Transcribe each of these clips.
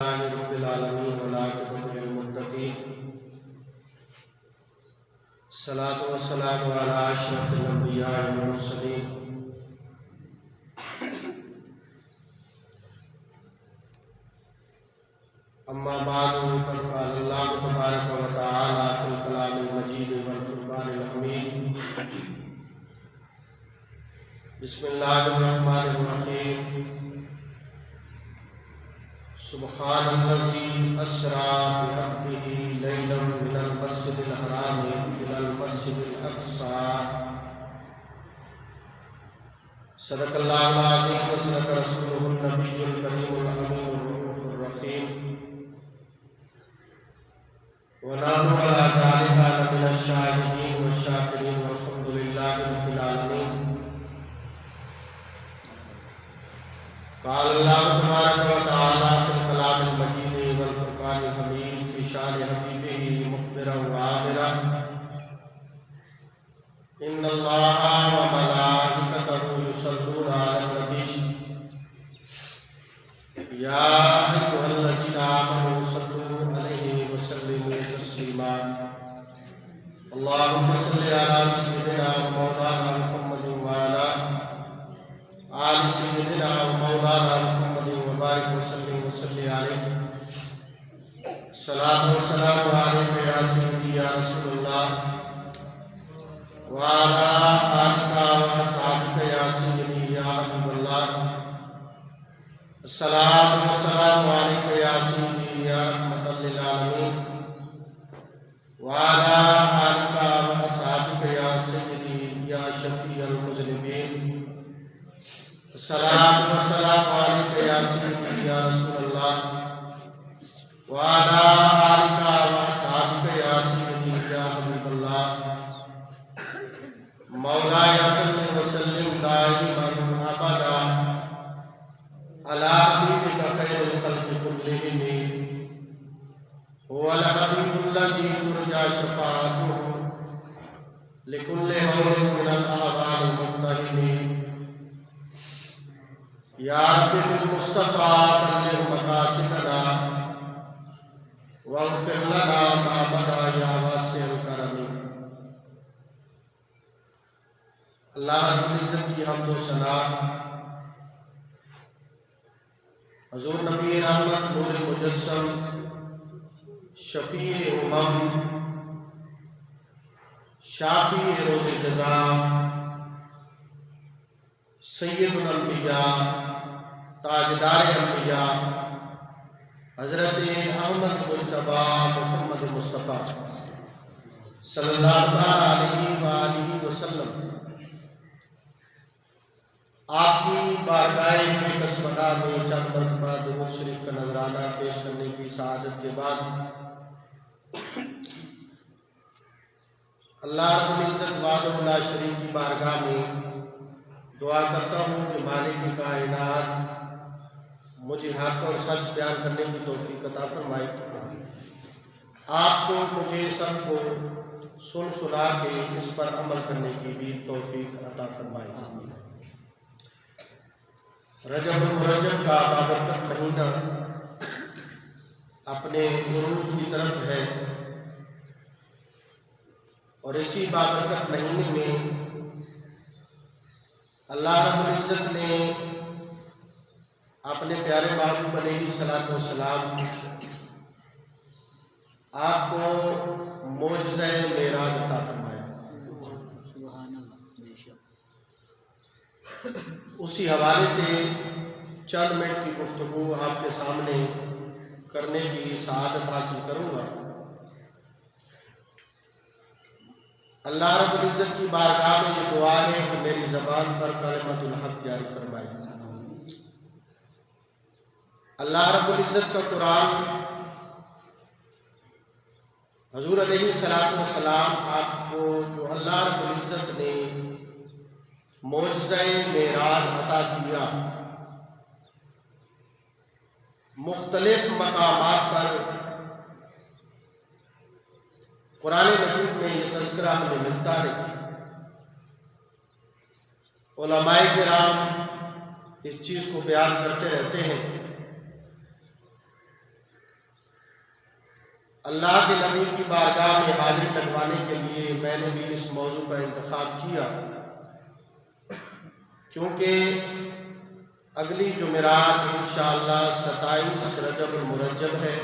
رب العالمین والعاقبۃ للمتقین الصلاۃ والسلام علی اشرف الانبیاء والمرسلین اما بعد فقد قال اللہ تبارک و تعالی فی الکلام المجید والفرقان الحمید بسم اللہ الرحمن الرحیم سبحان الذی اسری بعبدہ لیلا من المسجد الحرام الی المسجد الاقصی صدق اللہ العظیم وصدق رسولہ النبی الکریم الامین الرؤوف الرحیم ونحن علی ذلک لمن الشاہدین والشاکرین والحمد للہ رب العالمین قال اللہ تبارک و تعالی فی الکلام المجید والفرقان الحمید فی شان حبیبہ مخبرا وعامرا ان اللہ وملائکتہ یصلون علی النبی یا ایھا الذین آمنوا صلوا علیہ وسلموا تسلیما اللہم صل علی سیدنا مولانا محمد وعلی آل سیدنا مولانا محمد وبارک وسلم وصلی علیہ الصلاۃ والسلام علیک یا سیدی یا رسول اللہ وعلی آلک واصحابک یا سیدی یا حبیب اللہ الصلاۃ والسلام علیک یا سیدی یا رحمۃ للعالمین وعلی آلک واصحابک یا سیدی یا شفیع المذنبین الصلاۃ والسلام علیک یا سیدی یا رسول اللہ وعلی آلک واصحابک یا سیدی یا حبیب اللہ مولایا صلی وسلم دائما ابدا علی حبیبک خیر الخلق کلہم هو الحبیب الذی ترجی شفاعتہ لکل ہول من الاحوال مقتحم یا رب بالمصطفیٰ بلغ مقاصدنا واغفر لنا ما بدا یا واسع الکرم۔ اللہ رب العزت کی حمد و ثنا حضور نبی رحمت نور مجسم شفیع امم شافی روز جزا سید الانبیاء تاجدار انبیاء حضرت احمد مجتبی محمد مصطفیٰ صلی اللہ علیہ وآلہ وسلم آپ کی بارگاہ میں قسمگاہ میں چند مرتبہ درود شریف کا نذرانہ پیش کرنے کی سعادت کے بعد اللہ رب العزت وحدہ لا شریک کی بارگاہ میں دعا کرتا ہوں کہ مالک کائنات مجھے حق اور سچ بیان کرنے کی توفیق عطا فرمائے، آپ کو مجھے سب کو سن سنا کے اس پر عمل کرنے کی بھی توفیق عطا فرمائے۔ رجب المرجب کا بابرکت مہینہ اپنے عروج کی طرف ہے، اور اسی بابرکت مہینے میں اللہ رب العزت نے اپنے پیارے محبوب علیہ الصلوۃ والسلام آپ کو معجزہ معراج عطا فرمایا۔ اسی حوالے سے چند منٹ کی گفتگو آپ کے سامنے کرنے کی سعادت حاصل کروں گا۔ اللہ رب العزت کی بارگاہ میں یہ دعا ہے کہ میری زبان پر کلمۃ الحق جاری فرمائے۔ اللہ رب العزت کا قرآن حضور علیہ السلام آپ کو جو اللہ رب العزت نے معجزہ معراج عطا کیا، مختلف مقامات پر قرآن مجید میں یہ تذکرہ ہمیں ملتا ہے۔ علماء کرام اس چیز کو بیان کرتے رہتے ہیں اللہ کے نبی کی بارگاہ میں حاضری لگوانے کے لیے میں نے بھی اس موضوع کا انتخاب کیا، کیونکہ اگلی جمعرات انشاءاللہ 27 رجب المرجب ہے،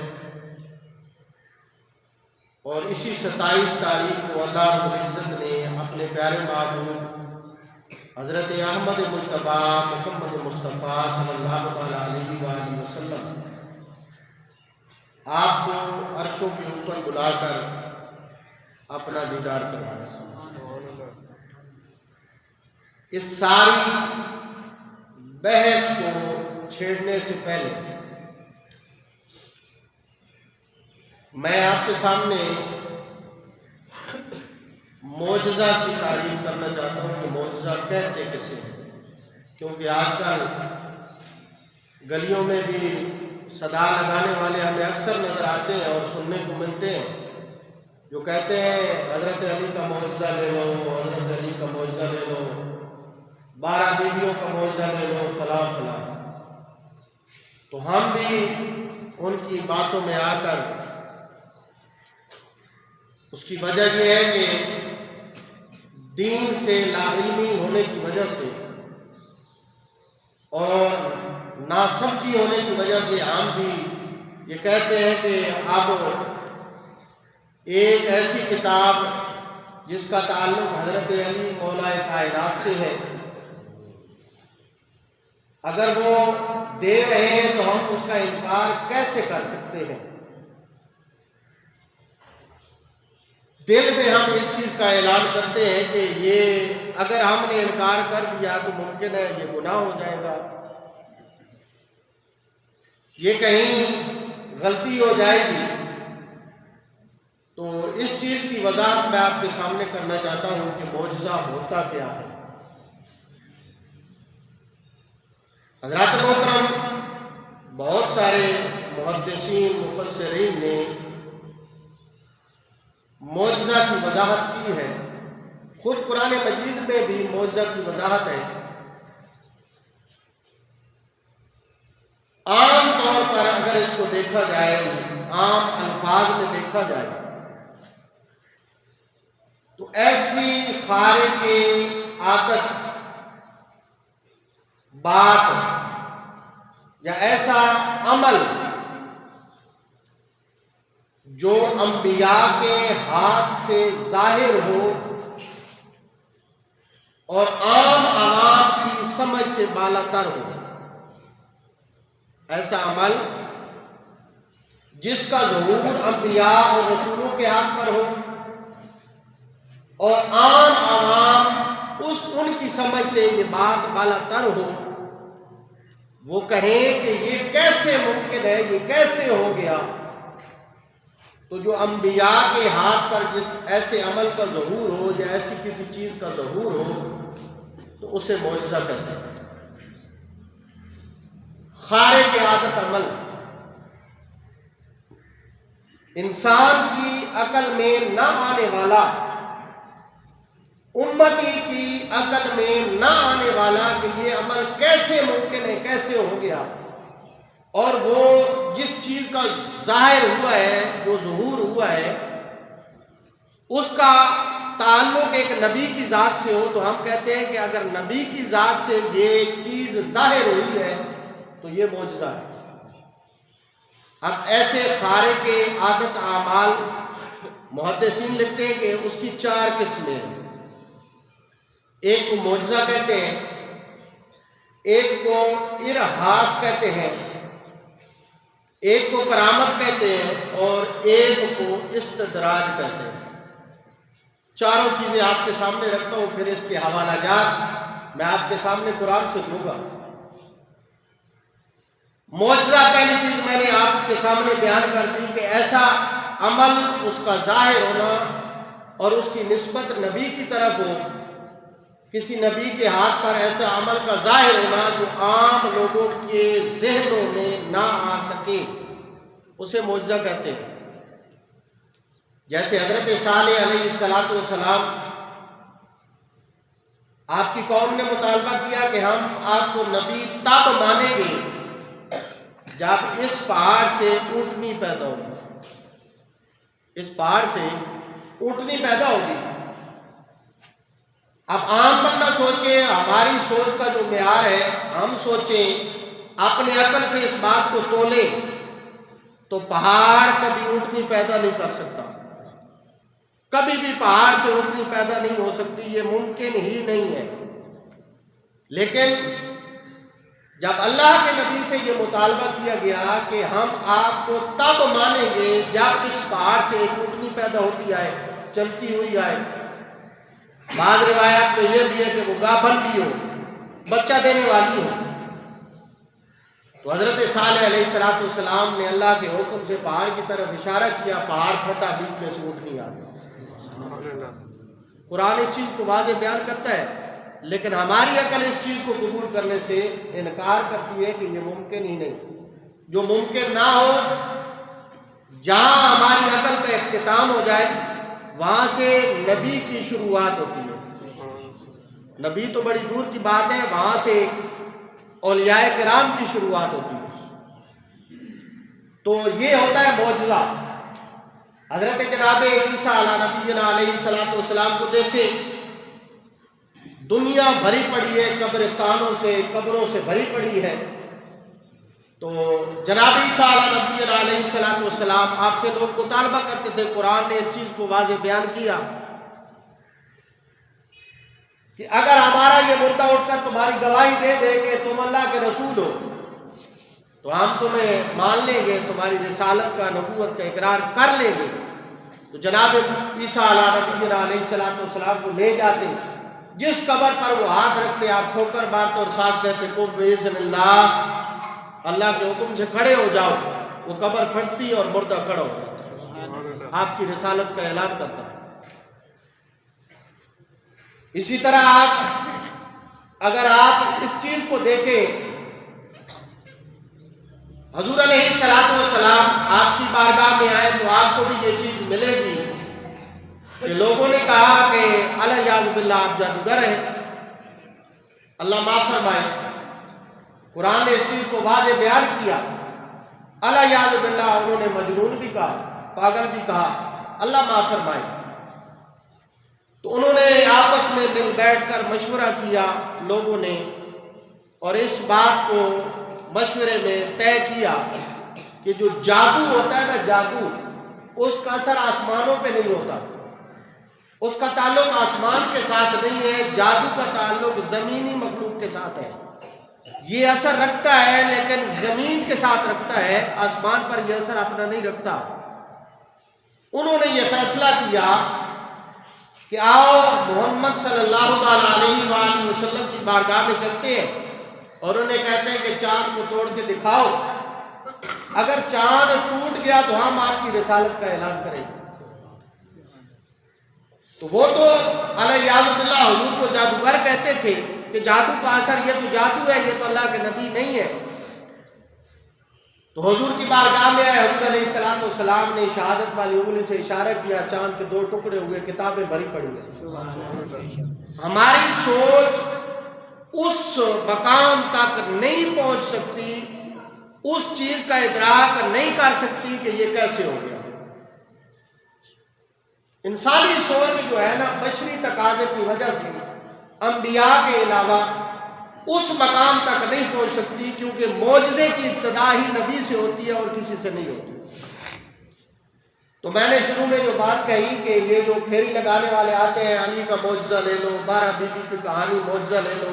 اور اسی 27 تاریخ کو اللہ رب العزت نے اپنے پیارے محبوب حضرت احمد مجتبی محمد مصطفیٰ صلی اللہ علیہ وآلہ وسلم آپ کو عرشوں کے اوپر بلا کر اپنا دیدار کروایا۔ اس ساری بحث کو چھیڑنے سے پہلے میں آپ کے سامنے معجزہ کی تعریف کرنا چاہتا ہوں کہ معجزہ کہتے کسے ہیں، کیونکہ آج کل گلیوں میں بھی صدا لگانے والے ہمیں اکثر نظر آتے ہیں اور سننے کو ملتے ہیں، جو کہتے ہیں حضرت علی کا معجزہ لے لو، حضرت علی کا معجزہ لے لو، 12 بیویوں کا معجزہ لے لو، فلاں فلاں۔ تو ہم بھی ان کی باتوں میں آ کر، اس کی وجہ یہ ہے کہ دین سے لا علمی ہونے کی وجہ سے اور ناسمجھی ہونے کی وجہ سے ہم بھی یہ کہتے ہیں کہ اب ایک ایسی کتاب جس کا تعلق حضرت علی مولا کائنات سے ہے، اگر وہ دے رہے ہیں تو ہم اس کا انکار کیسے کر سکتے ہیں؟ دل میں ہم اس چیز کا اعلان کرتے ہیں کہ یہ اگر ہم نے انکار کر دیا تو ممکن ہے یہ گناہ ہو جائے گا، یہ کہیں غلطی ہو جائے گی۔ تو اس چیز کی وضاحت میں آپ کے سامنے کرنا چاہتا ہوں کہ معجزہ ہوتا کیا ہے۔ حضرات محترم، بہت سارے محدثین مفسرین نے معجزہ کی وضاحت کی ہے، خود قرآن مجید میں بھی معجزہ کی وضاحت ہے۔ عام طور پر اگر اس کو دیکھا جائے، عام الفاظ میں دیکھا جائے تو ایسی خارق عادت بات یا ایسا عمل جو انبیاء کے ہاتھ سے ظاہر ہو اور عام عوام کی سمجھ سے بالا تر ہو، ایسا عمل جس کا ظہور انبیاء اور رسولوں کے ہاتھ پر ہو اور عام عوام ان کی سمجھ سے یہ بات بالا تر ہو، وہ کہیں کہ یہ کیسے ممکن ہے، یہ کیسے ہو گیا۔ تو جو انبیاء کے ہاتھ پر جس ایسے عمل کا ظہور ہو یا ایسی کسی چیز کا ظہور ہو تو اسے معجزہ کہتے ہیں۔ خارق عادت عمل انسان کی عقل میں نہ آنے والا، امتی کی عقل میں نہ آنے والا کہ یہ عمل کیسے ممکن ہے، کیسے ہو گیا، اور وہ جس چیز کا ظاہر ہوا ہے، جو ظہور ہوا ہے، اس کا تعلق ایک نبی کی ذات سے ہو تو ہم کہتے ہیں کہ اگر نبی کی ذات سے یہ چیز ظاہر ہوئی ہے تو یہ معجزہ ہے۔ اب ایسے خارق عادت اعمال محدثین لکھتے ہیں کہ اس کی 4 قسمیں ہیں۔ ایک کو معجزہ کہتے ہیں، ایک کو ارہاس کہتے ہیں، ایک کو کرامت کہتے ہیں، اور ایک کو استدراج کہتے ہیں۔ چاروں چیزیں آپ کے سامنے رکھتا ہوں، پھر اس کے حوالہ جات میں آپ کے سامنے قرآن سے دوں گا۔ معجزہ پہلی چیز میں نے آپ کے سامنے بیان کر دی کہ ایسا عمل، اس کا ظاہر ہونا اور اس کی نسبت نبی کی طرف ہو، کسی نبی کے ہاتھ پر ایسا عمل کا ظاہر ہونا جو عام لوگوں کے ذہنوں میں نہ آ سکے، اسے معجزہ کہتے ہیں۔ جیسے حضرت صالح علیہ السلام، آپ کی قوم نے مطالبہ کیا کہ ہم آپ کو نبی تب مانیں گے جب اس پہاڑ سے اونٹنی پیدا ہوگی۔ اس پہاڑ سے اونٹنی پیدا ہوگی۔ اب عام بندہ سوچے، ہماری سوچ کا جو معیار ہے، ہم سوچیں اپنے عقل سے اس بات کو تولیں تو پہاڑ کبھی اونٹنی پیدا نہیں کر سکتا، کبھی بھی پہاڑ سے اونٹنی پیدا نہیں ہو سکتی، یہ ممکن ہی نہیں ہے۔ لیکن جب اللہ کے نبی سے یہ مطالبہ کیا گیا کہ ہم آپ کو تب مانیں گے جب اس پہاڑ سے ایک اونٹنی پیدا ہوتی آئے، چلتی ہوئی آئے، بعض روایات میں یہ بھی ہے کہ وہ گابھن بھی ہو، بچہ دینے والی ہو، تو حضرت صالح علیہ السلام نے اللہ کے حکم سے پہاڑ کی طرف اشارہ کیا، پہاڑ پھٹا، بیچ میں سے اونٹنی آ گئی۔ قرآن اس چیز کو واضح بیان کرتا ہے، لیکن ہماری عقل اس چیز کو قبول کرنے سے انکار کرتی ہے کہ یہ ممکن ہی نہیں۔ جو ممکن نہ ہو، جہاں ہماری عقل کا اختتام ہو جائے وہاں سے نبی کی شروعات ہوتی ہے۔ نبی تو بڑی دور کی بات ہے، وہاں سے اولیاء کرام کی شروعات ہوتی ہے۔ تو یہ ہوتا ہے معجزہ۔ حضرت جناب عیسیٰ علیہ نبینا علیہ السلام کو دیکھیں، دنیا بھری پڑی ہے قبرستانوں سے، قبروں سے بھری پڑی ہے، تو جناب عیسیٰ علیہ نبینا علیہ السلام آپ سے لوگ مطالبہ کرتے تھے۔ قرآن نے اس چیز کو واضح بیان کیا کہ اگر ہمارا یہ مردہ اٹھ کر تمہاری گواہی دے دے کہ تم اللہ کے رسول ہو تو ہم تمہیں مان لیں گے، تمہاری رسالت کا، نبوت کا اقرار کر لیں گے۔ تو جناب عیسیٰ علیہ السلام کو لے جاتے، جس قبر پر وہ ہاتھ رکھتے آپ ٹھوکر مارتے اور ساتھ کہتے قم بإذن اللہ، اللہ کے حکم سے کھڑے ہو جاؤ، وہ قبر پھٹتی اور مردہ کھڑا ہو جاتا، آپ کی رسالت کا اعلان کرتا۔ اسی طرح اگر آپ اس چیز کو دیکھیں، حضور علیہ السلام آپ کی بارگاہ میں آئے تو آپ کو بھی یہ چیز ملے گی کہ لوگوں نے کہا کہ الیاذ باللہ آپ جادوگر ہیں، اللہ معاف فرمائے۔ قرآن نے اس چیز کو واضح بیان کیا، الیاذ باللہ، انہوں نے مجنون بھی کہا، پاگل بھی کہا، اللہ معاف فرمائے۔ تو انہوں نے آپس میں مل بیٹھ کر مشورہ کیا لوگوں نے، اور اس بات کو مشورے میں طے کیا کہ جو جادو ہوتا ہے نا، جادو، اس کا اثر آسمانوں پہ نہیں ہوتا، اس کا تعلق آسمان کے ساتھ نہیں ہے، جادو کا تعلق زمینی مخلوق کے ساتھ ہے۔ یہ اثر رکھتا ہے لیکن زمین کے ساتھ رکھتا ہے، آسمان پر یہ اثر اپنا نہیں رکھتا۔ انہوں نے یہ فیصلہ کیا کہ آؤ محمد صلی اللہ علیہ وآلہ وسلم کی بارگاہ میں چلتے ہیں، اور انہیں کہتے ہیں کہ چاند کو توڑ کے دکھاؤ، اگر چاند ٹوٹ گیا تو ہم آپ کی رسالت کا اعلان کریں گے۔ تو وہ تو الیاذ باللہ حضور کو جادوگر کہتے تھے کہ جادو کا اثر، یہ تو جادو ہے، یہ تو اللہ کے نبی نہیں ہے۔ تو حضور کی بارگاہ میں آئے، حضور علیہ السلام نے شہادت والی انگلی سے اشارہ کیا، چاند کے 2 ٹکڑے ہوئے، کتابیں بھری پڑی ہیں۔ ہماری سوچ اس مقام تک نہیں پہنچ سکتی، اس چیز کا ادراک نہیں کر سکتی کہ یہ کیسے ہو گیا۔ انسانی سوچ جو ہے نا، بشری تقاضے کی وجہ سے انبیاء کے علاوہ اس مقام تک نہیں پہنچ سکتی، کیونکہ معجزے کی ابتدا ہی نبی سے ہوتی ہے اور کسی سے نہیں ہوتی۔ تو میں نے شروع میں جو بات کہی کہ یہ جو پھیری لگانے والے آتے ہیں، علی کا معجزہ لے لو، 12 بیوی کی کہانی معجزہ لے لو،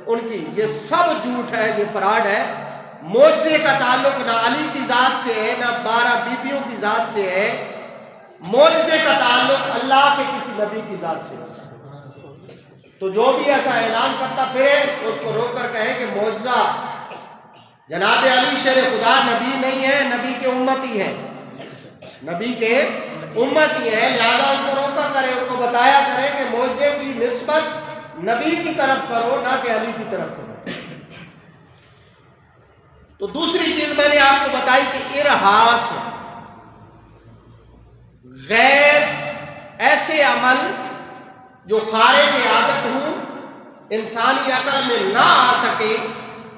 ان کی یہ سب جھوٹ ہے، یہ فراڈ ہے۔ معجزے کا تعلق نہ علی کی ذات سے ہے، نہ 12 بیویوں کی ذات سے ہے، معجزے کا تعلق اللہ کے کسی نبی کی ذات سے ہے۔ تو جو بھی ایسا اعلان کرتا پھرے اس کو روک کر کہے کہ معجزہ جناب علی شیر خدا نبی نہیں ہے، نبی کے امتی ہیں، نبی کے امتی ہیں، لہذا ان کو روکا کرے، ان کو بتایا کرے کہ معجزے کی نسبت نبی کی طرف کرو، نہ کہ علی کی طرف کرو۔ تو دوسری چیز میں نے آپ کو بتائی کہ ارہاس، غیر ایسے عمل جو خارج عادت ہوں، انسانی عقل میں نہ آ سکے،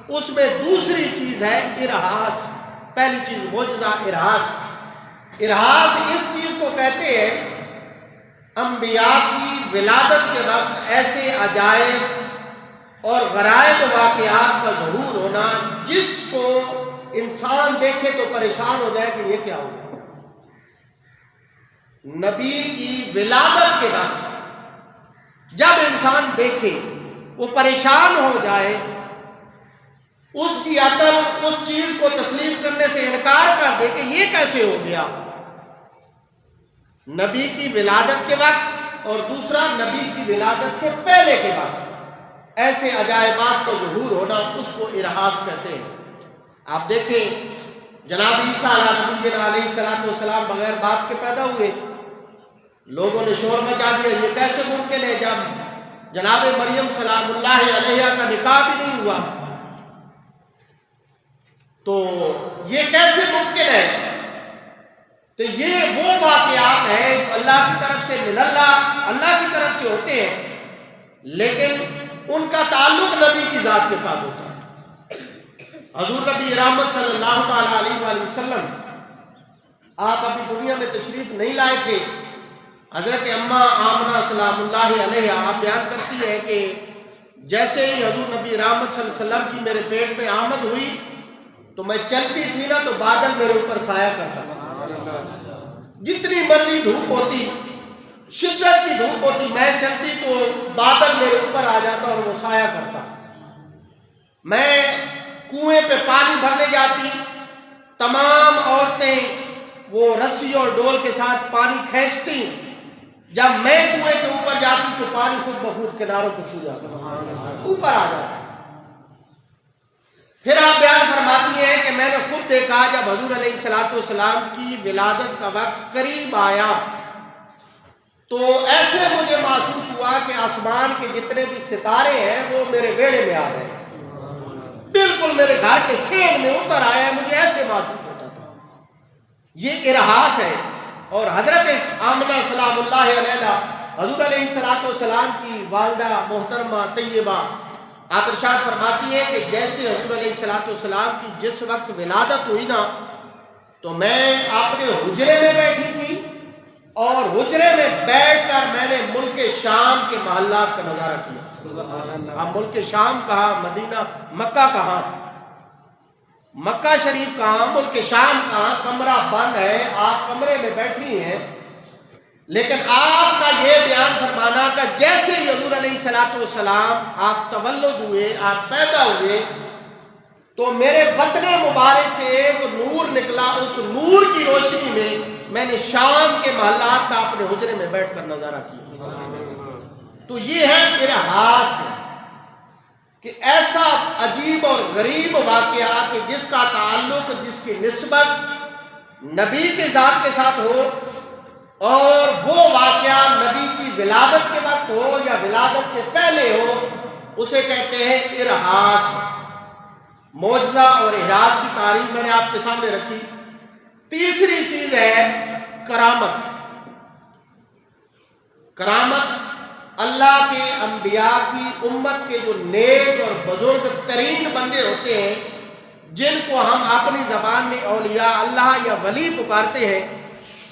اس میں دوسری چیز ہے ارہاس۔ پہلی چیز معجزہ، ارہاس۔ ارہاس اس چیز کو کہتے ہیں انبیاء کی ولادت کے وقت ایسے عجائب اور غرائب واقعات کا ظہور ہونا جس کو انسان دیکھے تو پریشان ہو جائے کہ یہ کیا ہو گیا۔ نبی کی ولادت کے وقت جب انسان دیکھے وہ پریشان ہو جائے، اس کی عقل اس چیز کو تسلیم کرنے سے انکار کر دے کہ یہ کیسے ہو گیا۔ نبی کی ولادت کے وقت اور دوسرا نبی کی ولادت سے پہلے کے وقت ایسے عجائبات کا ظہور ہونا، اس کو ارہاس کہتے ہیں۔ آپ دیکھیں جناب عیسیٰ علیہ السلام بغیر باپ کے پیدا ہوئے، لوگوں نے شور مچا دیا یہ کیسے ممکن ہے جب جناب مریم سلام اللہ علیہا کا نکاح بھی نہیں ہوا، تو یہ کیسے ممکن ہے؟ تو یہ وہ واقعات ہیں جو اللہ کی طرف سے من اللہ کی طرف سے ہوتے ہیں، لیکن ان کا تعلق نبی کی ذات کے ساتھ ہوتا ہے۔ حضور نبی رحمت صلی اللہ تعالیٰ علیہ وآلہ وسلم آپ ابھی دنیا میں تشریف نہیں لائے تھے۔ حضرت اماں آمنہ سلام اللہ علیہ آپ بیان کرتی ہے کہ جیسے ہی حضور نبی رحمت صلی اللہ علیہ وسلم کی میرے پیٹ میں آمد ہوئی تو میں چلتی تھی نا تو بادل میرے اوپر سایہ کرتا تھا، جتنی مرضی دھوپ ہوتی، شدت کی دھوپ ہوتی، میں چلتی تو بادل میرے اوپر آ جاتا اور وہ سایہ کرتا۔ میں کنویں پہ پانی بھرنے جاتی، تمام عورتیں وہ رسی اور ڈول کے ساتھ پانی کھینچتی، جب میں کنویں کے اوپر جاتی تو پانی خود بخود کناروں کو چھو جاتا، اوپر آ جاتا۔ پھر آپ بیان فرماتی ہیں کہ میں نے خود دیکھا جب حضور علیہ السلام کی ولادت کا وقت قریب آیا تو ایسے مجھے محسوس ہوا کہ آسمان کے جتنے بھی ستارے ہیں وہ میرے بیڑے میں آ گئے، بالکل میرے گھر کے سین میں اتر آیا، مجھے ایسے محسوس ہوتا تھا۔ یہ ارہاس ہے۔ اور حضرت آمنہ سلام اللہ علیہ حضور علیہ السلام کی والدہ محترمہ طیبہ آپ ارشاد فرماتی ہے کہ جیسے حضور علیہ السلام کی جس وقت ولادت ہوئی نا تو میں اپنے حجرے میں بیٹھی تھی اور حجرے میں بیٹھ کر میں نے ملک شام کے محلات کا نظارہ کیا۔ اب ملک شام کہاں، مدینہ مکہ کہاں، مکہ شریف کہاں، ملک شام کہاں، کمرہ بند ہے، آپ کمرے میں بیٹھی ہیں، لیکن آپ کا یہ بیان فرمانا کہ جیسے ہی حضور علیہ السلام آپ تولد ہوئے، آپ پیدا ہوئے تو میرے بطن مبارک سے ایک نور نکلا، اس نور کی روشنی میں نے شام کے محلات کا اپنے حجرے میں بیٹھ کر نظارہ کیا۔ تو یہ ہے ارہاس کہ ایسا عجیب اور غریب واقعہ کہ جس کا تعلق، جس کی نسبت نبی کے ذات کے ساتھ ہو اور وہ واقعہ نبی کی ولادت کے وقت ہو یا ولادت سے پہلے ہو، اسے کہتے ہیں ارہاس۔ معجزہ اور اعراض کی تعریف میں نے آپ کے سامنے رکھی۔ تیسری چیز ہے کرامت۔ کرامت اللہ کے انبیاء کی امت کے جو نیک اور بزرگ ترین بندے ہوتے ہیں، جن کو ہم اپنی زبان میں اولیاء اللہ یا ولی پکارتے ہیں،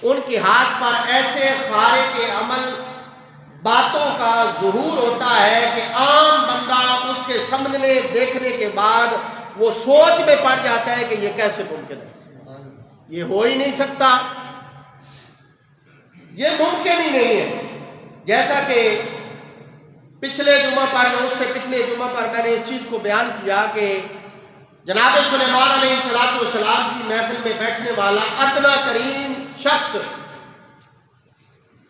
ان کے ہاتھ پر ایسے خارق عمل باتوں کا ظہور ہوتا ہے کہ عام بندہ اس کے سمجھنے دیکھنے کے بعد وہ سوچ میں پڑ جاتا ہے کہ یہ کیسے ممکن ہے، یہ ہو ہی نہیں سکتا، یہ ممکن ہی نہیں ہے۔ جیسا کہ پچھلے جمعہ پر یا اس سے پچھلے جمعہ پر میں نے اس چیز کو بیان کیا کہ جناب سلیمان علیہ السلام کی محفل میں بیٹھنے والا ادنا ترین شخص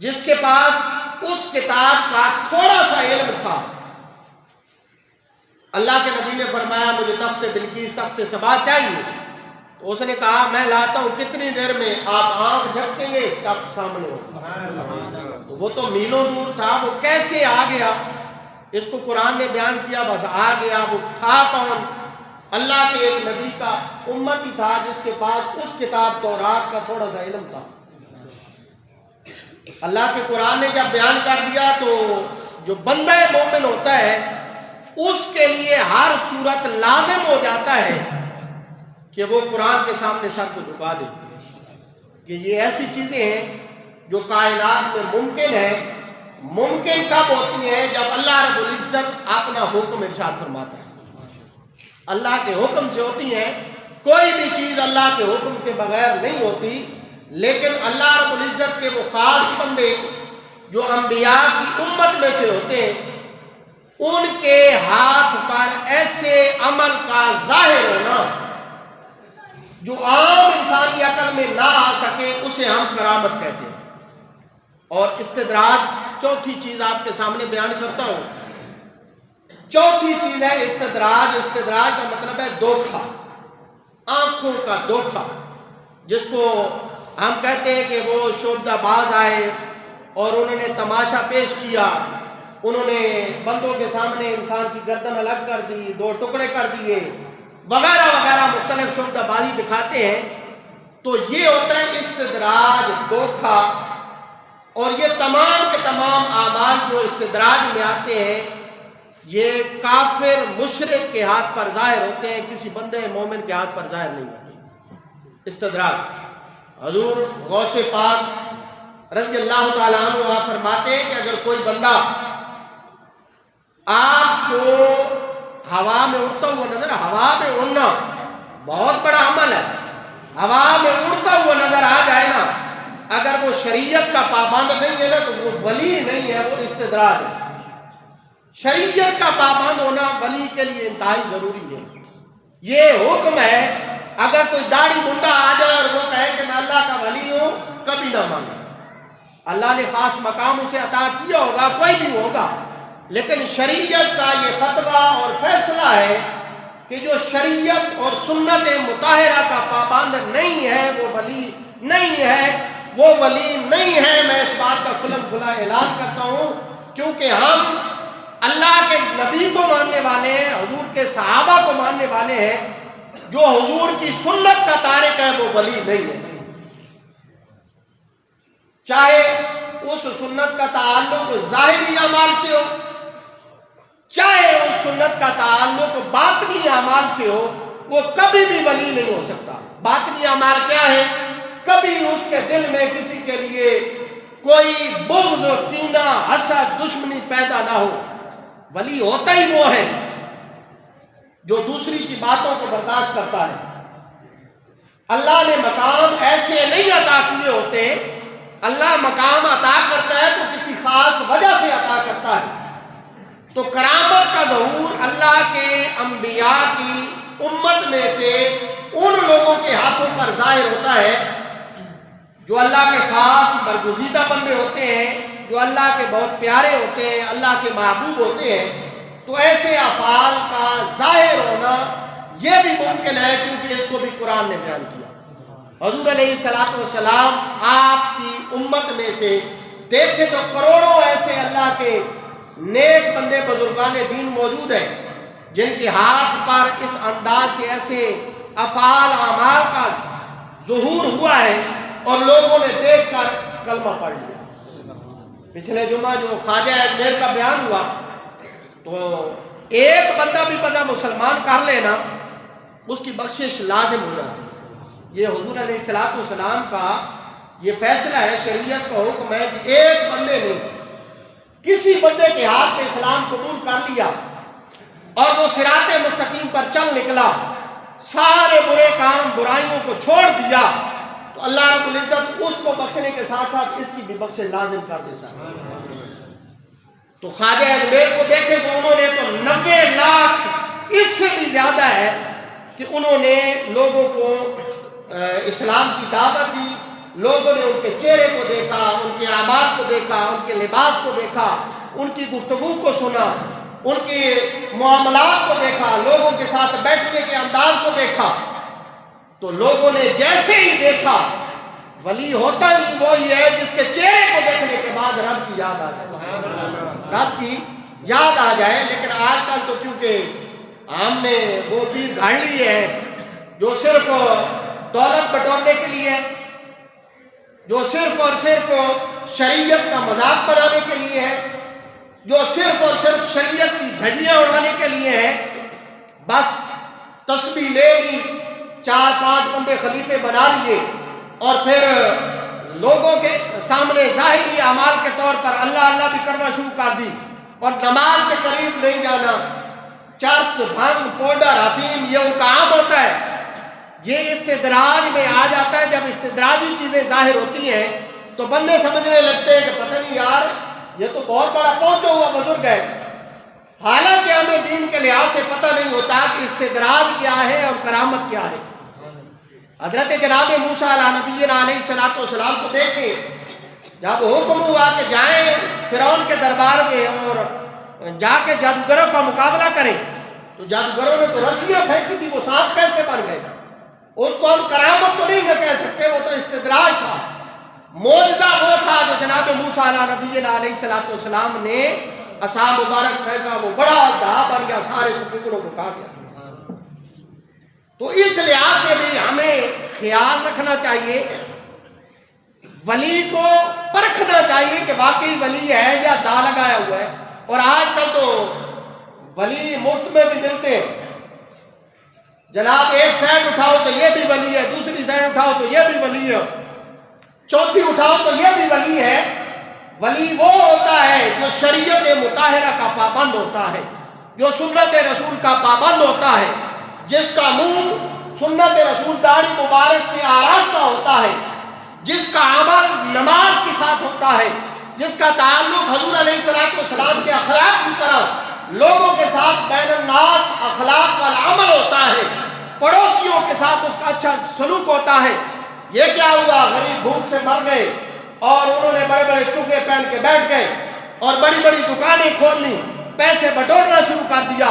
جس کے پاس اس کتاب کا تھوڑا سا علم تھا، اللہ کے نبی نے فرمایا مجھے تخت بلقیس، تخت سبا چاہیے، تو اس نے کہا میں لاتا ہوں، کتنی دیر میں آپ آنکھ جھپکیں گے اس تخت سامنے ہوگا۔ تو وہ تو میلوں دور تھا، وہ کیسے آ گیا؟ اس کو قرآن نے بیان کیا، بس آ گیا۔ وہ تھا کون؟ اللہ کے ایک نبی کا امتی تھا جس کے پاس اس کتاب تورات کا تھوڑا سا علم تھا۔ اللہ کے قرآن نے جب بیان کر دیا تو جو بندہ مومن ہوتا ہے اس کے لیے ہر صورت لازم ہو جاتا ہے کہ وہ قرآن کے سامنے سر کو جھکا دے کہ یہ ایسی چیزیں ہیں جو کائنات میں ممکن ہے، ممکن کب ہوتی ہے؟ جب اللہ رب العزت اپنا حکم ارشاد فرماتا ہے۔ اللہ کے حکم سے ہوتی ہیں، کوئی بھی چیز اللہ کے حکم کے بغیر نہیں ہوتی۔ لیکن اللہ رب العزت کے وہ خاص بندے جو انبیاء کی امت میں سے ہوتے ہیں، ان کے ہاتھ پر ایسے عمل کا ظاہر ہونا جو عام انسانی عقل میں نہ آ سکے، اسے ہم کرامت کہتے ہیں۔ اور استدراج، چوتھی چیز آپ کے سامنے بیان کرتا ہوں۔ چوتھی چیز ہے استدراج۔ استدراج کا مطلب ہے دھوکہ، آنکھوں کا دھوکہ، جس کو ہم کہتے ہیں کہ وہ شعبدہ باز آئے اور انہوں نے تماشا پیش کیا، انہوں نے بندوں کے سامنے انسان کی گردن الگ کر دی، دو ٹکڑے کر دیے، وغیرہ وغیرہ مختلف شعبدہ بازی دکھاتے ہیں۔ تو یہ ہوتا ہے استدراج، دھوکہ۔ اور یہ تمام کے تمام اعمال جو استدراج میں آتے ہیں، یہ کافر مشرک کے ہاتھ پر ظاہر ہوتے ہیں، کسی بندے مومن کے ہاتھ پر ظاہر نہیں ہوتے۔ استدراج، حضور غوث پاک رضی اللہ تعالیٰ عنہ آپ فرماتے ہیں کہ اگر کوئی بندہ آپ کو ہوا میں اڑتا ہوا نظر، ہوا میں اڑنا بہت بڑا عمل ہے، ہوا میں اڑتا ہوا نظر آ جائے نا، اگر وہ شریعت کا پابند نہیں ہے نا تو وہ ولی نہیں ہے، وہ استدراج ہے۔ شریعت کا پابند ہونا ولی کے لیے انتہائی ضروری ہے۔ یہ حکم ہے، اگر کوئی داڑھی منڈا آ جائے اور وہ کہے کہ میں اللہ کا ولی ہوں، کبھی نہ مانے۔ اللہ نے خاص مقام اسے عطا کیا ہوگا، کوئی بھی ہوگا، لیکن شریعت کا یہ فتویٰ اور فیصلہ ہے کہ جو شریعت اور سنت مطہرہ کا پابند نہیں ہے وہ ولی نہیں ہے، وہ ولی نہیں ہے۔ میں اس بات کا کھلم کھلا اعلان کرتا ہوں، کیونکہ ہم اللہ کے نبی کو ماننے والے ہیں، حضور کے صحابہ کو ماننے والے ہیں۔ جو حضور کی سنت کا تارک ہے وہ ولی نہیں ہے، چاہے اس سنت کا تعلق ظاہری اعمال سے ہو، چاہے اس سنت کا تعلق باطنی اعمال سے ہو، وہ کبھی بھی ولی نہیں ہو سکتا۔ باطنی اعمال کیا ہے؟ کبھی اس کے دل میں کسی کے لیے کوئی بغض، کینہ، حسد، دشمنی پیدا نہ ہو۔ ولی ہوتا ہی وہ ہے جو دوسری کی باتوں کو برداشت کرتا ہے۔ اللہ نے مقام ایسے نہیں عطا کیے ہوتے، اللہ مقام عطا کرتا ہے تو کسی خاص وجہ سے عطا کرتا ہے۔ تو کرامت کا ظہور اللہ کے انبیاء کی امت میں سے ان لوگوں کے ہاتھوں پر ظاہر ہوتا ہے جو اللہ کے خاص برگزیدہ بندے ہوتے ہیں، جو اللہ کے بہت پیارے ہوتے ہیں، اللہ کے محبوب ہوتے ہیں۔ تو ایسے افعال کا ظاہر ہونا یہ بھی ممکن ہے، کیونکہ اس کو بھی قرآن نے بیان کیا۔ حضور علیہ الصلوۃ والسلام آپ کی امت میں سے دیکھیں تو کروڑوں ایسے اللہ کے نیک بندے بزرگان دین موجود ہیں جن کے ہاتھ پر اس انداز سے ایسے افعال اعمال کا ظہور ہوا ہے اور لوگوں نے دیکھ کر کلمہ پڑھ لیا۔ پچھلے جمعہ جو خواجہ اجمیر کا بیان ہوا تو ایک بندہ بھی بندہ مسلمان کر لینا اس کی بخشش لازم ہو جاتی ہے۔ یہ حضور علیہ الصلوۃ والسلام کا یہ فیصلہ ہے، شریعت کا حکم ہے کہ ایک بندے نے کسی بندے کے ہاتھ پہ اسلام قبول کر لیا اور وہ صراط مستقیم پر چل نکلا، سارے برے کام برائیوں کو چھوڑ دیا، تو اللہ رب العزت اس کو بخشنے کے ساتھ ساتھ اس کی بھی بخشش لازم کر دیتا ہے۔ تو خواجہ اجمیر کو دیکھیں تو انہوں نے تو 90 لاکھ، اس سے بھی زیادہ ہے کہ انہوں نے لوگوں کو اسلام کی دعوت دی، لوگوں نے ان کے چہرے کو دیکھا، ان کے اعمال کو دیکھا، ان کے لباس کو دیکھا، ان کی گفتگو کو سنا، ان کے معاملات کو دیکھا، لوگوں کے ساتھ بیٹھنے کے انداز کو دیکھا، تو لوگوں نے جیسے ہی دیکھا، ولی ہوتا نہیں وہی ہے جس کے چہرے کو دیکھنے کے بعد رب کی یاد آ جائے، رب کی یاد آ جائے۔ لیکن آج کل تو کیونکہ ہم نے وہ پیر گھاڑ لی ہے جو صرف دولت بٹورنے کے لیے، جو صرف اور صرف شریعت کا مذاق بنانے کے لیے ہے، جو صرف اور صرف شریعت کی دھجیاں اڑانے کے لیے ہے، بس تسبیح لے لی، 4-5 بندے خلیفے بنا لیے اور پھر لوگوں کے سامنے ظاہری اعمال کے طور پر اللہ اللہ بھی کرنا شروع کر دی اور نماز کے قریب نہیں جانا، چرس، بھنگ، پاؤڈر، افیم یہ ان کا عام ہوتا ہے۔ یہ استدراج میں آ جاتا ہے۔ جب استدراجی چیزیں ظاہر ہوتی ہیں تو بندے سمجھنے لگتے ہیں کہ پتہ نہیں یار یہ تو بہت بڑا پہنچا ہوا بزرگ ہے، حالانکہ ہمیں دین کے لحاظ سے پتہ نہیں ہوتا کہ استدراج کیا ہے اور کرامت کیا ہے۔ حضرت جناب موسیٰ علیہ نبینا علیہ الصلوۃ والسلام کو دیکھیں، جب حکم ہوا کہ جائیں فرعون کے دربار میں اور جا کے جادوگروں کا مقابلہ کریں، تو جادوگروں نے تو رسیاں پھینکی تھی، وہ سانپ کیسے بن گئے؟ اس کو ہم کرامت تو نہیں کہہ سکتے، وہ تو استدراج تھا۔ معجزہ وہ تھا جو جناب موسیٰ علیہ نبینا علیہ الصلوۃ والسلام نے عصا مبارک پھینکا، وہ بڑا اژدہا بن گیا، سارے سپیکڑوں کو کھا گیا۔ تو اس لحاظ سے بھی ہمیں خیال رکھنا چاہیے، ولی کو پرکھنا چاہیے کہ واقعی ولی ہے یا دا لگایا ہوا ہے۔ اور آج کل تو ولی مفت میں بھی ملتے ہیں، جناب ایک سائڈ اٹھاؤ تو یہ بھی ولی ہے، دوسری سائڈ اٹھاؤ تو یہ بھی ولی ہے، چوتھی اٹھاؤ تو یہ بھی ولی ہے۔ ولی وہ ہوتا ہے جو شریعت مطہرہ کا پابند ہوتا ہے، جو سنت رسول کا پابند ہوتا ہے، جس کا منہ سنت رسول داڑھی مبارک سے آراستہ ہوتا ہے، جس کا عمل نماز کے ساتھ ہوتا ہے، جس کا تعلق حضور علیہ الصلوۃ والسلام کے اخلاق کی طرح لوگوں کے ساتھ بین الناس اخلاق والا عمل ہوتا ہے، پڑوسیوں کے ساتھ اس کا اچھا سلوک ہوتا ہے۔ یہ کیا ہوا؟ غریب بھوک سے مر گئے اور انہوں نے بڑے بڑے چوگے پہن کے بیٹھ گئے اور بڑی بڑی دکانیں کھول لی، پیسے بٹورنا شروع کر دیا۔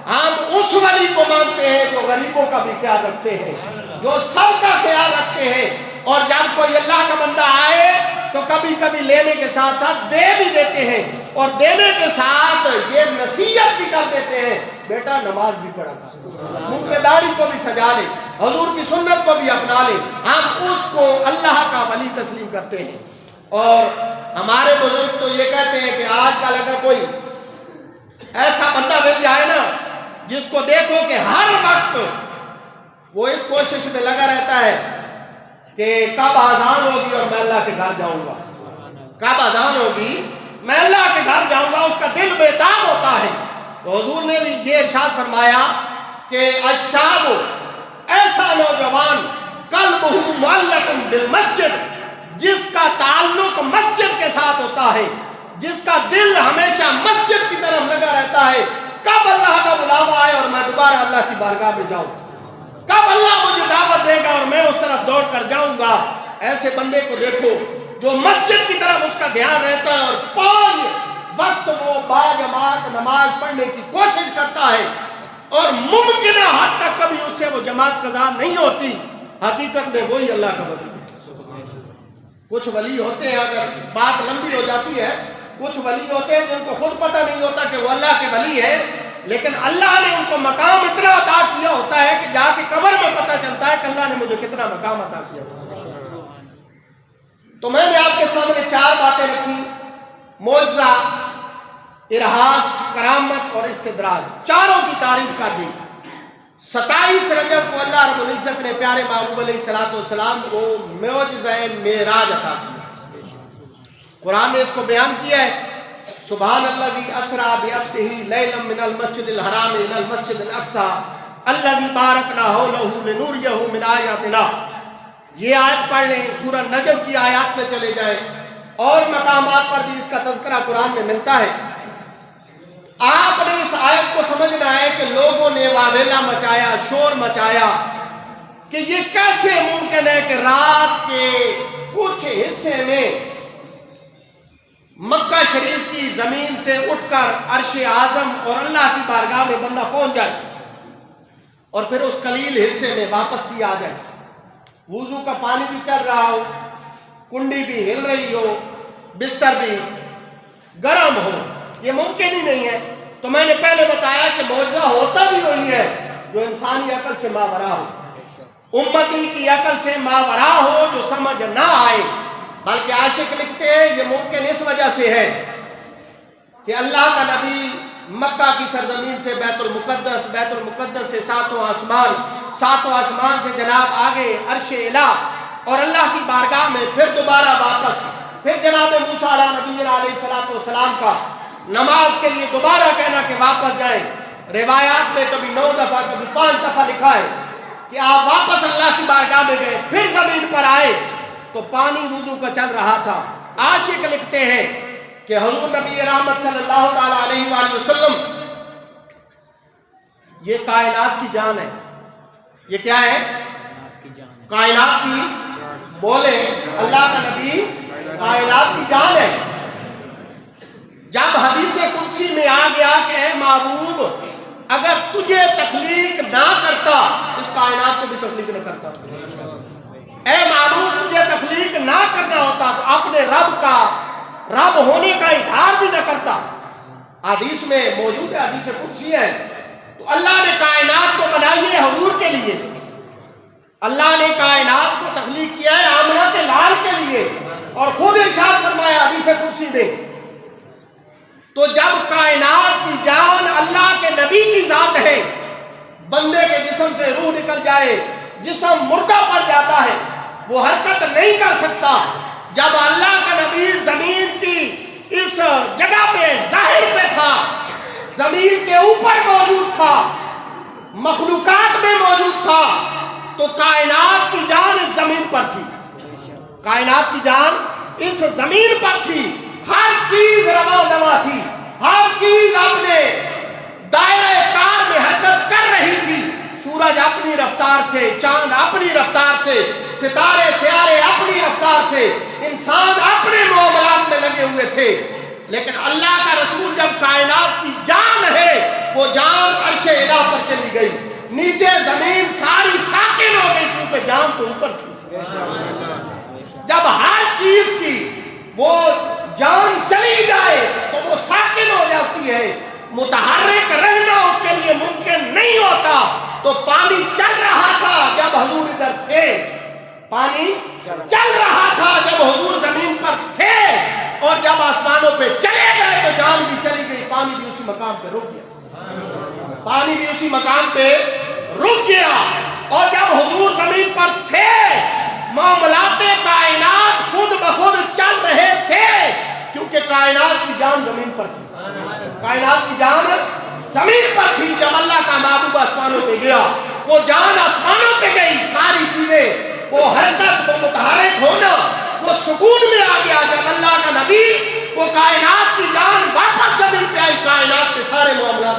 ہم اس ولی کو مانتے ہیں جو غریبوں کا بھی خیال رکھتے ہیں، جو سب کا خیال رکھتے ہیں، اور جب کوئی اللہ کا بندہ آئے تو کبھی کبھی لینے کے ساتھ ساتھ دے بھی دیتے ہیں، اور دینے کے ساتھ یہ نصیحت بھی کر دیتے ہیں، بیٹا نماز بھی پڑھا کر، منہ پہ داڑھی کو بھی سجا لے، حضور کی سنت کو بھی اپنا لے۔ ہم اس کو اللہ کا ولی تسلیم کرتے ہیں۔ اور ہمارے بزرگ تو یہ کہتے ہیں کہ آج کل اگر کوئی ایسا بندہ مل جائے نا جس کو دیکھو کہ ہر وقت وہ اس کوشش میں لگا رہتا ہے کہ کب اذان ہوگی اور میں اللہ کے گھر جاؤں گا، کب اذان ہوگی میں اللہ کے گھر جاؤں گا، اس کا دل بےتاب ہوتا ہے۔ تو حضور نے بھی یہ ارشاد فرمایا کہ الشاب، ایسا نوجوان قلبہ معلق بالمسجد، جس کا تعلق مسجد کے ساتھ ہوتا ہے، جس کا دل ہمیشہ مسجد کی طرف لگا رہتا ہے، کب اللہ کا بلاوا آئے اور میں دوبارہ اللہ کی بارگاہ میں جاؤں، کب اللہ مجھے دعوت دے گا اور میں اس طرف دوڑ کر جاؤں گا۔ ایسے بندے کو دیکھو جو مسجد کی طرف اس کا دھیان رہتا ہے اور 5 وقت وہ باجماعت نماز پڑھنے کی کوشش کرتا ہے، اور ممکنہ حد تک کبھی اس سے وہ جماعت قضا نہیں ہوتی، حقیقت میں وہی اللہ کا ولی ہے۔ کچھ ولی ہوتے ہیں، اگر بات لمبی ہو جاتی ہے، کچھ ولی ہوتے ہیں جن کو خود پتہ نہیں ہوتا کہ وہ اللہ کے ولی ہے، لیکن اللہ نے ان کو مقام اتنا عطا کیا ہوتا ہے کہ جا کے قبر میں پتہ چلتا ہے کہ اللہ نے مجھے کتنا مقام عطا کیا تھا۔ تو میں نے آپ کے سامنے 4 باتیں رکھی، معجزہ، ارہاس، کرامت اور استدراج، چاروں کی تعریف کر دی۔ 27 رجب کو اللہ رب العزت نے پیارے محبوب علیہ الصلوۃ والسلام کو معجزہ معراج عطا کیا۔ قرآن نے اس کو بیان کیا ہے، سبحان الذی اسریٰ بعبدہ لیلا من المسجد الحرام الی المسجد الاقصی الذی بارکنا حولہ لنریہ من آیاتنا۔ یہ آیت پڑھ لیں، سورہ نجم کی آیات میں چلے جائیں، اور مقامات پر بھی اس کا تذکرہ قرآن میں ملتا ہے۔ آپ نے اس آیت کو سمجھنا ہے کہ لوگوں نے واویلا مچایا، شور مچایا کہ یہ کیسے ممکن ہے کہ رات کے کچھ حصے میں مکہ شریف کی زمین سے اٹھ کر عرش اعظم اور اللہ کی بارگاہ میں بندہ پہنچ جائے اور پھر اس قلیل حصے میں واپس بھی آ جائے، وضو کا پانی بھی چل رہا ہو، کنڈی بھی ہل رہی ہو، بستر بھی گرم ہو، یہ ممکن ہی نہیں ہے۔ تو میں نے پہلے بتایا کہ معجزہ ہوتا بھی وہی ہے جو انسانی عقل سے ماورا ہو، امتی کی عقل سے ماورا ہو، جو سمجھ نہ آئے۔ بلکہ عاشق لکھتے ہیں یہ ممکن اس وجہ سے ہے کہ اللہ کا نبی مکہ کی سرزمین سے بیت المقدس سے 7واں آسمان سے جناب آگے عرش الہ اور اللہ کی بارگاہ میں پھر دوبارہ واپس پھر جناب موسیٰ علیہ نبی علیہ السلام کا نماز کے لیے دوبارہ کہنا کہ واپس جائیں. روایات میں کبھی 9 دفعہ کبھی 5 دفعہ لکھا ہے کہ آپ واپس اللہ کی بارگاہ میں گئے. پھر زمین پر آئے تو پانی وضو کا چل رہا تھا. عاشق لکھتے ہیں کہ حضور نبی رحمت صلی اللہ تعالی علیہ وآلہ وسلم یہ کائنات کی جان ہے. یہ کیا ہے؟ کائنات کی. بولے اللہ کا نبی کائنات کی جان ہے. جب حدیث قدسی میں آ گیا کہ اے معبود اگر تجھے تخلیق نہ کرتا اس کائنات کو بھی تخلیق نہ کرتا. اے معبود تجھے تخلیق نہ کرنا ہوتا تو اپنے رب ہونے کا اظہار بھی نہ کرتا. حدیث میں موجود ہے, حدیث قدسی ہے. تو اللہ نے کائنات کو بنائی ہے حضور کے لیے. اللہ نے کائنات کو تخلیق کیا ہے آمنہ کے لال کے لیے اور خود ارشاد فرمایا حدیث قدسی میں. تو جب کائنات کی جان اللہ کے نبی کی ذات ہے, بندے کے جسم سے روح نکل جائے, جسم مردہ پڑ جاتا ہے, وہ حرکت نہیں کر سکتا. جب اللہ کا نبی زمین کی اس جگہ پہ ظاہر پہ تھا, زمین کے اوپر موجود تھا, مخلوقات میں موجود تھا, تو کائنات کی جان اس زمین پر تھی. کائنات کی جان اس زمین پر تھی. ہر چیز رواں دواں تھی, ہر چیز اپنے دائرہ کار میں حرکت کر رہی تھی. سورج اپنی رفتار سے, چاند اپنی رفتار سے, ستارے سیارے اپنی رفتار سے, انسان اپنے معاملات میں لگے ہوئے تھے. لیکن اللہ کا رسول جب کائنات کی جان ہے, وہ جان عرش الہ پر چلی گئی. نیچے زمین ساری ساکن ہو گئی کیونکہ جان تو اوپر تھی. جب ہر چیز کی وہ جان چلی جائے تو وہ ساکن ہو جاتی ہے. متحرک رہنا اس کے لیے ممکن نہیں ہوتا. تو پانی چل رہا تھا جب حضور ادھر تھے, پانی چل رہا تھا جب حضور زمین پر تھے, اور جب آسمانوں پہ چلے گئے تو جان بھی چلی گئی, پانی بھی اسی مقام پہ رک گیا. پانی بھی اسی مقام پہ رک گیا. اور جب حضور زمین پر تھے معاملات کائنات خود بخود چل رہے تھے, کیونکہ کائنات کی جان زمین پر تھی. کائنات کی جان زمین پر تھی. جب اللہ کا محبوب آسمانوں پہ گیا, وہ جان آسمانوں پہ گئی. ساری چیزیں, وہ حرکت, وہ متحرک ہونا, وہ سکون میں آ گیا. جب اللہ کا نبی وہ کائنات کی جان واپس زمین پہ آئی, کائنات کے سارے معاملات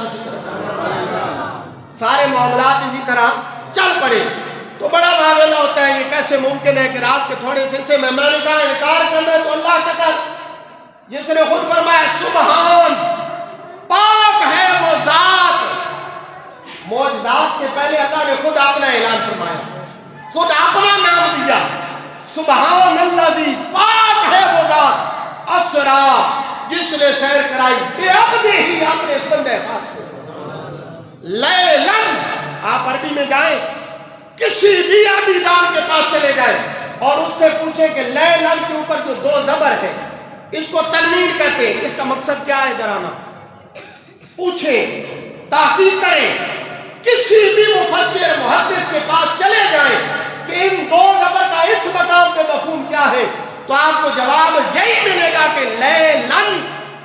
اسی طرح چل پڑے. تو بڑا معاملہ ہوتا ہے, یہ کیسے ممکن ہے کہ رات کے تھوڑے سے حصے میں نے کہا انکار کرنا ہے تو اللہ کا کر, جس نے خود فرمایا سبحان, پاک ہے وہ ذات. معجزات سے پہلے اللہ نے خود اپنا اعلان فرمایا, خود اپنا نام دیا. سبحان الذی, پاک ہے وہ ذات, اسرا, جس نے سیر کرائی, بے عبدہ ہی, اپنے اس بندے خاص کو. لیلن, آپ عربی میں جائیں, کسی بھی عربی دان کے پاس چلے جائیں اور اس سے پوچھیں کہ لیلن کے اوپر جو 2 زبر ہے اس کو تنوین کہتے ہیں, اس کا مقصد کیا ہے ادھر آنا, پوچھیں, تحقیق کریں. کسی بھی مفسر محدث کے پاس چلے جائیں کہ ان 2 زبر کا اس مقام پہ مفہوم کیا ہے, تو آپ کو جواب یہی ملے گا کہ لیلن,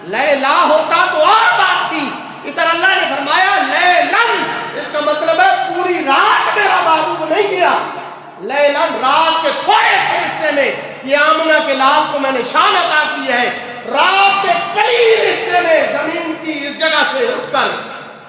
لیلا ہوتا تو اور بات تھی. ادھر اللہ نے فرمایا لیلن, اس کا مطلب ہے پوری رات میرا محبوب نہیں گیا. لیلن, رات کے تھوڑے سے حصے میں, یہ آمنہ کے لال کو میں نے شان عطا کی ہے. رات کے قلیل حصے میں زمین کی اس جگہ سے اٹھ کر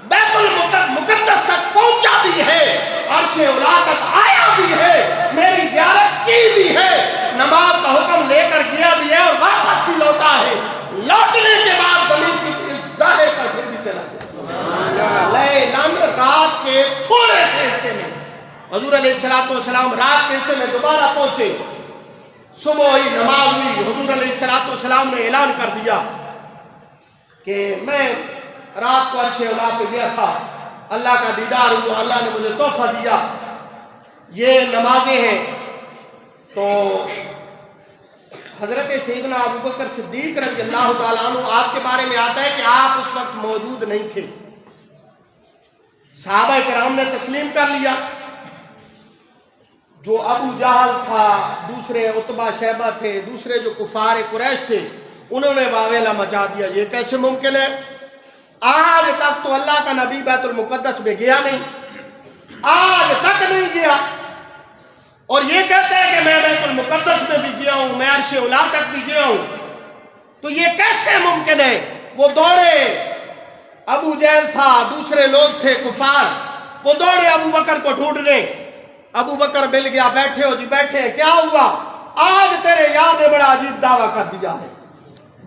بیت المقدس تک پہنچا بھی ہے, عرش اولا تک آیا بھی ہے, میری زیارت کی بھی ہے, نماز کا حکم لے کر گیا بھی ہے اور واپس بھی لوٹا ہے. لوٹنے کے بعد زمین کی اس ظاہر پر پھر بھی چلا گیا. لیلن, رات کے تھوڑے سے حصے میں. حضور علیہ السلام رات کے حصے میں دوبارہ پہنچے. صبح ہوئی, نماز ہوئی, حضور علیہ السلام نے اعلان کر دیا کہ میں رات کو عرش اولا پہ گیا تھا, اللہ کا دیدار ہوا, اللہ نے مجھے تحفہ دیا. یہ نمازیں ہیں. تو حضرت سیدنا ابوبکر صدیق رضی اللہ تعالیٰ عنہ, آپ کے بارے میں آتا ہے کہ آپ اس وقت موجود نہیں تھے. صحابہ کرام نے تسلیم کر لیا. جو ابو جہل تھا، دوسرے عتبہ شیبہ تھے، دوسرے جو کفار قریش تھے، انہوں نے واویلا مچا دیا۔ یہ کیسے ممکن ہے؟ آج تک تو اللہ کا نبی بیت المقدس میں گیا نہیں، آج تک نہیں گیا، اور یہ کہتے ہیں کہ میں بیت المقدس میں بھی گیا ہوں، میں عرش اولا تک بھی گیا ہوں۔ تو یہ کیسے ممکن ہے؟ وہ دوڑے، ابو جہل تھا، دوسرے لوگ تھے کفار، وہ دوڑے ابو بکر کو ڈھونڈنے۔ ابو بکر مل گیا، بیٹھے ہو جی بیٹھے ہیں، کیا ہوا؟ آج تیرے یار نے بڑا عجیب دعویٰ کر دیا ہے،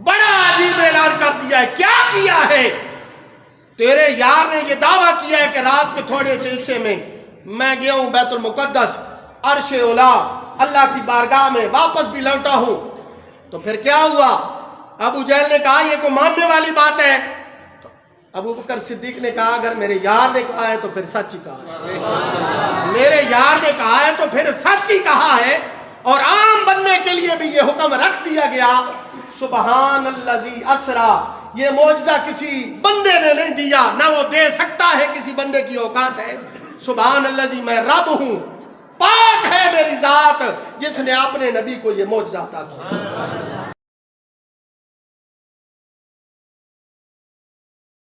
بڑا عجیب اعلان کر دیا ہے۔ کیا کیا ہے؟ تیرے یار نے یہ دعویٰ کیا ہے کہ رات کے تھوڑے سے حصے میں میں گیا ہوں بیت المقدس، عرش اولا، اللہ کی بارگاہ میں واپس بھی لوٹا ہوں۔ تو پھر کیا ہوا؟ ابو جہل نے کہا یہ کوئی ماننے والی بات ہے؟ تو ابو بکر صدیق نے کہا اگر میرے یار نے کہا ہے تو پھر سچ ہی کہا ہے، میرے یار نے کہا ہے تو پھر سچ ہی کہا ہے۔ اور عام بننے کے لیے بھی یہ حکم رکھ دیا گیا، سبحان الذی اسرا، یہ معجزہ کسی بندے نے نہیں دیا، نہ وہ دے سکتا ہے، کسی بندے کی اوقات ہے۔ سبحان الذی، میں رب ہوں، پاک ہے میری ذات جس نے اپنے نبی کو یہ معجزہ عطا کیا۔